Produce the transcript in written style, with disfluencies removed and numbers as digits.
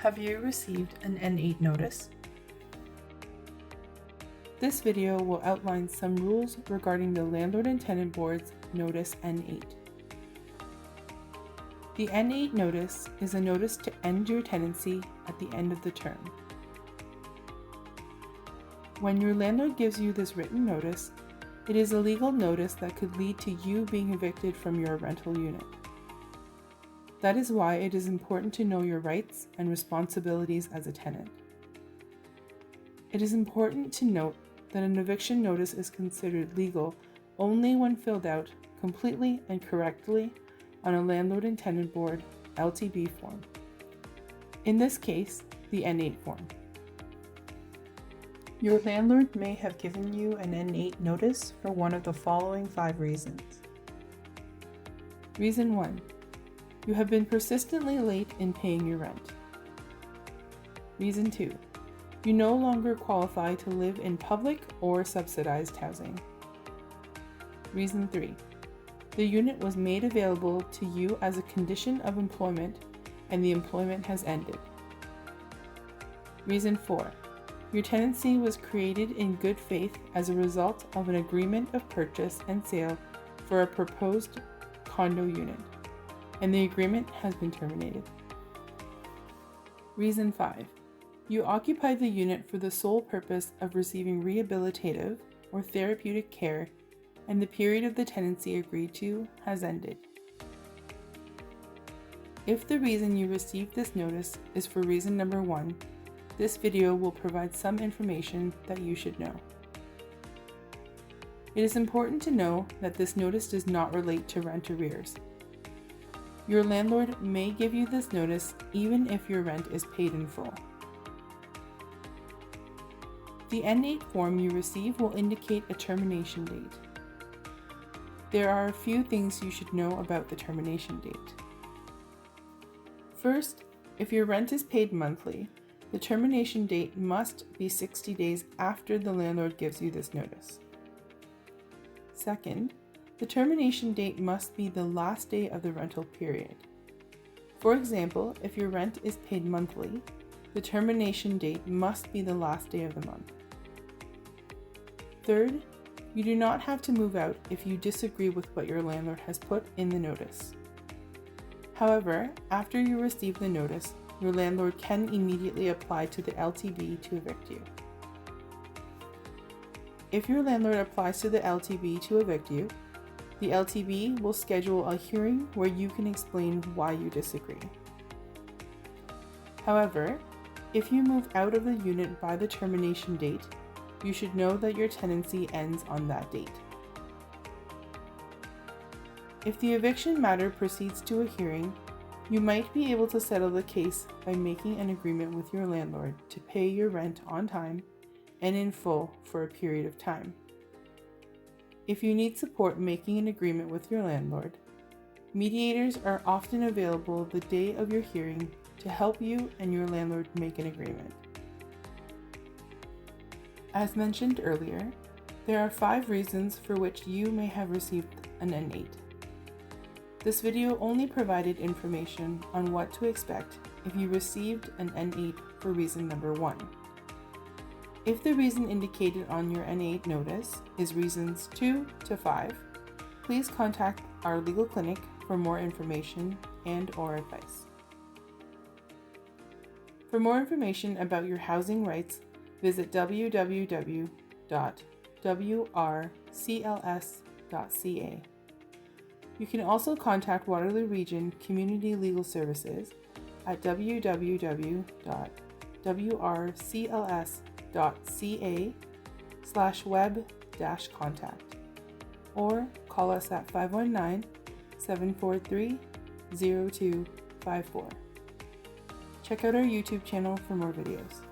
Have you received an N8 notice? This video will outline some rules regarding the Landlord and Tenant Board's Notice N8. The N8 notice is a notice to end your tenancy at the end of the term. When your landlord gives you this written notice, it is a legal notice that could lead to you being evicted from your rental unit. That is why it is important to know your rights and responsibilities as a tenant. It is important to note that an eviction notice is considered legal only when filled out completely and correctly on a Landlord and Tenant Board LTB form. In this case, the N8 form. Your landlord may have given you an N8 notice for one of the following 5 reasons. Reason 1. You have been persistently late in paying your rent. Reason 2. You no longer qualify to live in public or subsidized housing. Reason 3. The unit was made available to you as a condition of employment and the employment has ended. Reason 4. Your tenancy was created in good faith as a result of an agreement of purchase and sale for a proposed condo unit, and the agreement has been terminated. Reason 5. You occupied the unit for the sole purpose of receiving rehabilitative or therapeutic care, and the period of the tenancy agreed to has ended. If the reason you received this notice is for reason number 1, this video will provide some information that you should know. It is important to know that this notice does not relate to rent arrears. Your landlord may give you this notice even if your rent is paid in full. The N8 form you receive will indicate a termination date. There are a few things you should know about the termination date. First, if your rent is paid monthly, the termination date must be 60 days after the landlord gives you this notice. Second, the termination date must be the last day of the rental period. For example, if your rent is paid monthly, the termination date must be the last day of the month. Third, you do not have to move out if you disagree with what your landlord has put in the notice. However, after you receive the notice, your landlord can immediately apply to the LTB to evict you. If your landlord applies to the LTB to evict you, the LTB will schedule a hearing where you can explain why you disagree. However, if you move out of the unit by the termination date, you should know that your tenancy ends on that date. If the eviction matter proceeds to a hearing, you might be able to settle the case by making an agreement with your landlord to pay your rent on time and in full for a period of time. If you need support making an agreement with your landlord, mediators are often available the day of your hearing to help you and your landlord make an agreement. As mentioned earlier, there are 5 reasons for which you may have received an N8. This video only provided information on what to expect if you received an N8 for reason number 1. If the reason indicated on your N8 notice is reasons 2 to 5, please contact our legal clinic for more information and/or advice. For more information about your housing rights, visit www.WRCLS.ca. You can also contact Waterloo Region Community Legal Services at www.WRCLS.ca/web-contact or call us at 519-743-0254. Check out our YouTube channel for more videos.